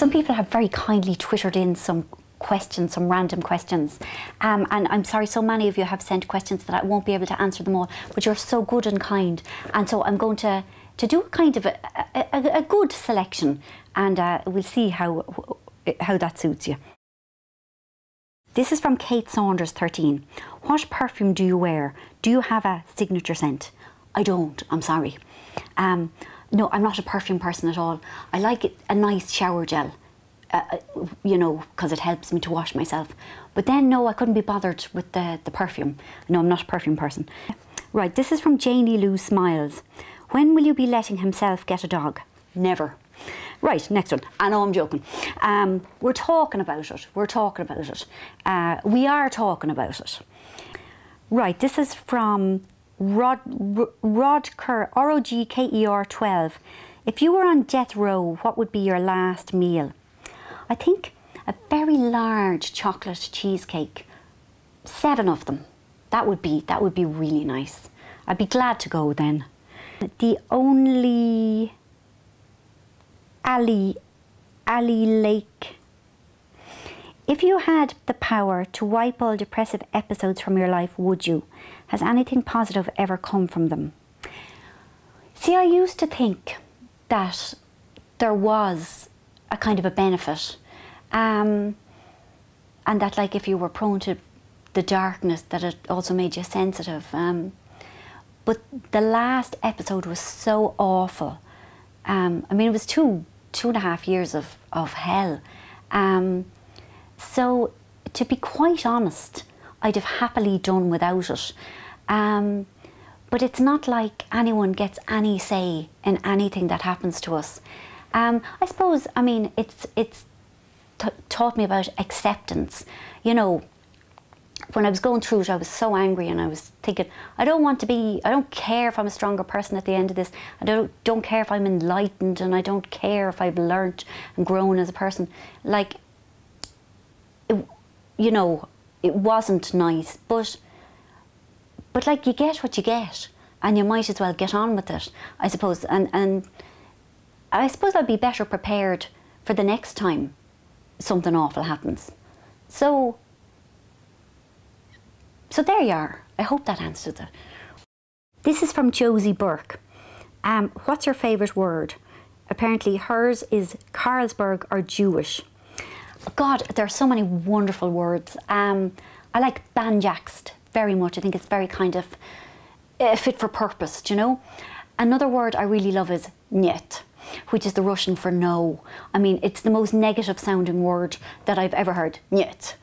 some people have very kindly twittered in some questions, some random questions, and I'm sorry, so many of you have sent questions that I won't be able to answer them all, but you're so good and kind, and so I'm going to do a kind of a good selection, and we'll see how that suits you. This is from Kate Saunders, 13. What perfume do you wear? Do you have a signature scent? I don't, I'm sorry. No, I'm not a perfume person at all. I like a nice shower gel, you know, because it helps me to wash myself. But then, no, I couldn't be bothered with the perfume. No, I'm not a perfume person. Right, this is from Janie Lou Smiles. When will you be letting himself get a dog? Never. Right, next one. I know I'm joking. We're talking about it. We're talking about it. We are talking about it. Right, this is from Rodker, ROGKER 12. If you were on death row, what would be your last meal? I think a very large chocolate cheesecake. 7 of them. That would be really nice. I'd be glad to go then. The only Ali Lake. If you had the power to wipe all depressive episodes from your life, would you? Has anything positive ever come from them? See, I used to think that there was a kind of a benefit, and that, like, if you were prone to the darkness, that it also made you sensitive. But the last episode was so awful. I mean, it was two and a half years of hell. So, to be quite honest, I'd have happily done without it. But it's not like anyone gets any say in anything that happens to us. I suppose, I mean, it's taught me about acceptance. You know, when I was going through it, I was so angry, and I was thinking, I don't care if I'm a stronger person at the end of this. I don't care if I'm enlightened, and I don't care if I've learnt and grown as a person. Like, you know, it wasn't nice, but like, you get what you get, and you might as well get on with it, I suppose. And I suppose I'll be better prepared for the next time something awful happens. So there you are. I hope that answers it. This is from Josie Burke. What's your favourite word? Apparently hers is Carlsberg or Jewish. God, there are so many wonderful words. I like banjaxed very much. I think it's very kind of fit for purpose, do you know? Another word I really love is niet, which is the Russian for no. I mean, it's the most negative sounding word that I've ever heard. Niet.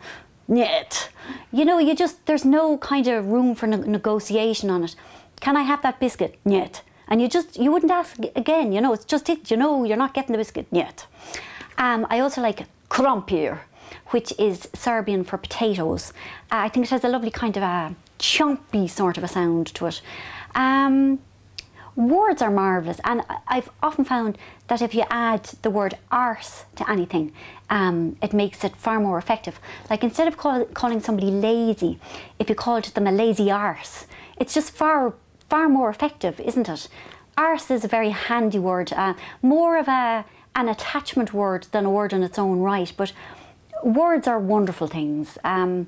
Niet. You know, there's no kind of room for negotiation on it. Can I have that biscuit? Niet. And you wouldn't ask again, you know, it's just it, you know, you're not getting the biscuit. Niet. I also like krompir, which is Serbian for potatoes. I think it has a lovely kind of a chompy sort of a sound to it. Words are marvellous, and I've often found that if you add the word arse to anything, it makes it far more effective. Like, instead of calling somebody lazy, if you called them a lazy arse, it's just far more effective, isn't it? Arse is a very handy word, more of an attachment word than a word in its own right, but words are wonderful things, and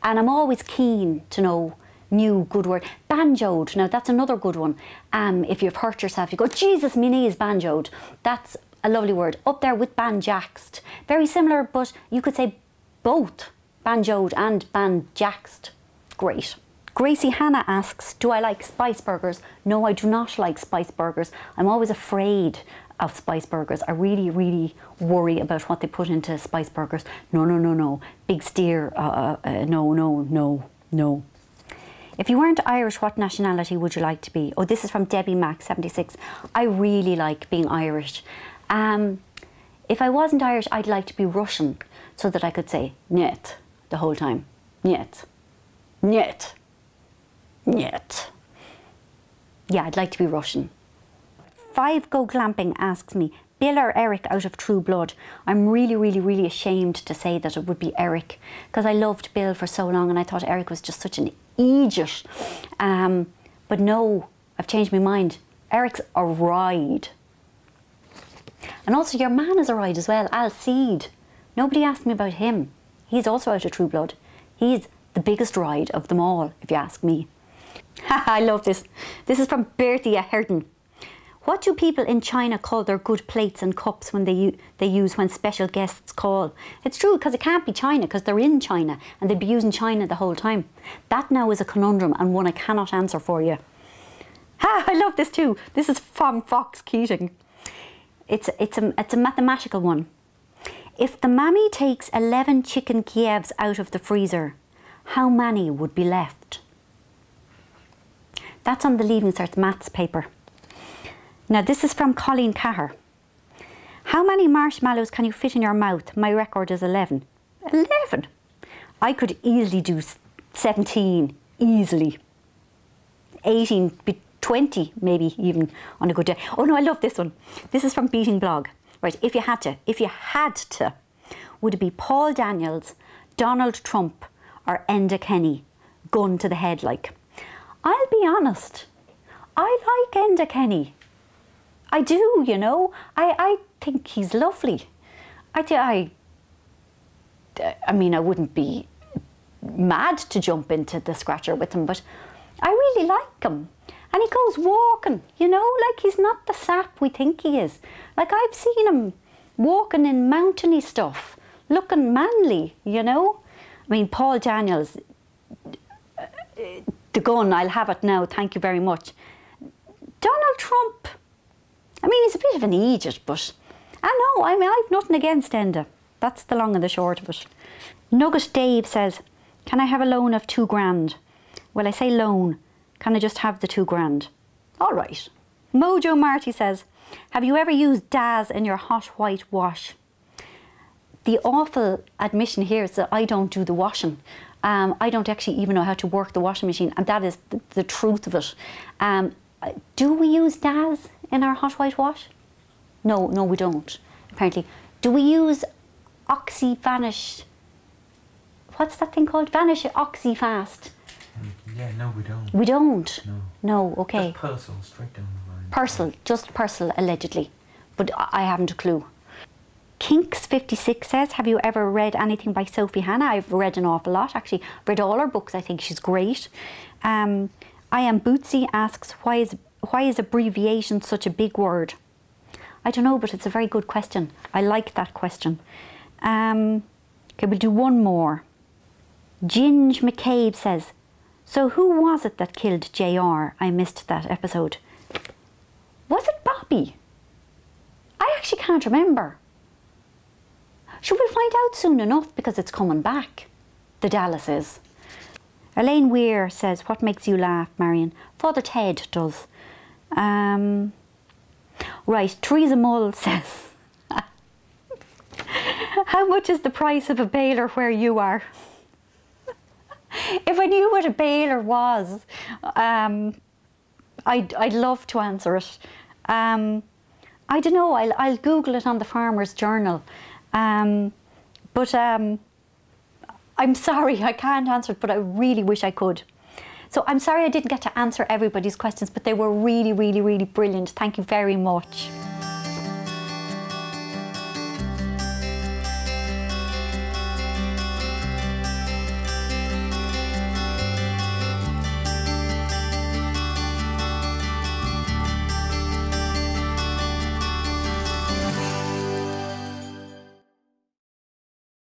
I'm always keen to know new good word. Banjoed, now that's another good one. If you've hurt yourself, you go, Jesus, my knee is banjoed. That's a lovely word. Up there with banjaxed. Very similar, but you could say both banjoed and banjaxed. Great. Gracie Hannah asks, do I like spice burgers? No, I do not like spice burgers. I'm always afraid of spice burgers. I really, really worry about what they put into spice burgers. No. Big steer, no. If you weren't Irish, what nationality would you like to be? Oh, this is from Debbie Max 76. I really like being Irish. If I wasn't Irish, I'd like to be Russian, so that I could say niet the whole time. Niet. Niet. Niet. Yeah, I'd like to be Russian. 5 Go Glamping asks me, Bill or Eric out of True Blood? I'm really, really, really ashamed to say that it would be Eric, because I loved Bill for so long and I thought Eric was just such an idiot. But no, I've changed my mind. Eric's a ride. And also your man is alright as well, Al Seed. Nobody asked me about him. He's also out of True Blood. He's the biggest ride of them all, if you ask me. I love this. This is from Berthia Herden. What do people in China call their good plates and cups when they use when special guests call? It's true, because it can't be China, because they're in China and they'd be using China the whole time. That now is a conundrum and one I cannot answer for you. I love this too. This is from Fox Keating. It's a mathematical one. If the mammy takes 11 chicken Kievs out of the freezer, how many would be left? That's on the Leaving Cert maths paper. Now this is from Colleen Caher. How many marshmallows can you fit in your mouth? My record is 11. 11? I could easily do 17, easily. 18, 20 maybe even on a good day. Oh no, I love this one. This is from Beating Blog. Right, if you had to, would it be Paul Daniels, Donald Trump or Enda Kenny? Gun to the head like. I'll be honest, I like Enda Kenny. I do, you know. I think he's lovely. I mean, I wouldn't be mad to jump into the scratcher with him, but I really like him. And he goes walking, you know, like he's not the sap we think he is. Like I've seen him walking in mountainy stuff, looking manly, you know. I mean, Paul Daniels, the gun, I'll have it now, thank you very much. Donald Trump, I mean, he's a bit of an idiot, but I know, I mean, I've nothing against Enda. That's the long and the short of it. Nugget Dave says, can I have a loan of £2,000? Well, I say loan, can I just have the £2,000? All right. Mojo Marty says, have you ever used Daz in your hot white wash? The awful admission here is that I don't do the washing. I don't actually even know how to work the washing machine, and that is the truth of it. Do we use Daz in our hot white wash? No, we don't, apparently. Do we use Oxy-Vanish? What's that thing called? Vanish Oxy-Fast? Yeah, no, we don't. We don't? No. No, okay. Just Purcell, straight down the line. Purcell, just Purcell, allegedly. But I haven't a clue. Kinks56 says, have you ever read anything by Sophie Hannah? I've read an awful lot, actually. Read all her books, I think she's great. I Am Bootsy asks, why is abbreviation such a big word? I don't know, but it's a very good question. I like that question. Okay, we'll do one more. Ginge McCabe says, so who was it that killed JR? I missed that episode. Was it Bobby? I actually can't remember. Should we find out soon enough because it's coming back? The Dallas is. Elaine Weir says, what makes you laugh, Marian? Father Ted does. Right, Theresa Mull says, how much is the price of a baler where you are? If I knew what a baler was, I'd love to answer it. I don't know, I'll Google it on the Farmer's Journal. But I'm sorry, I can't answer it, but I really wish I could. So I'm sorry I didn't get to answer everybody's questions, but they were really, really, really brilliant. Thank you very much.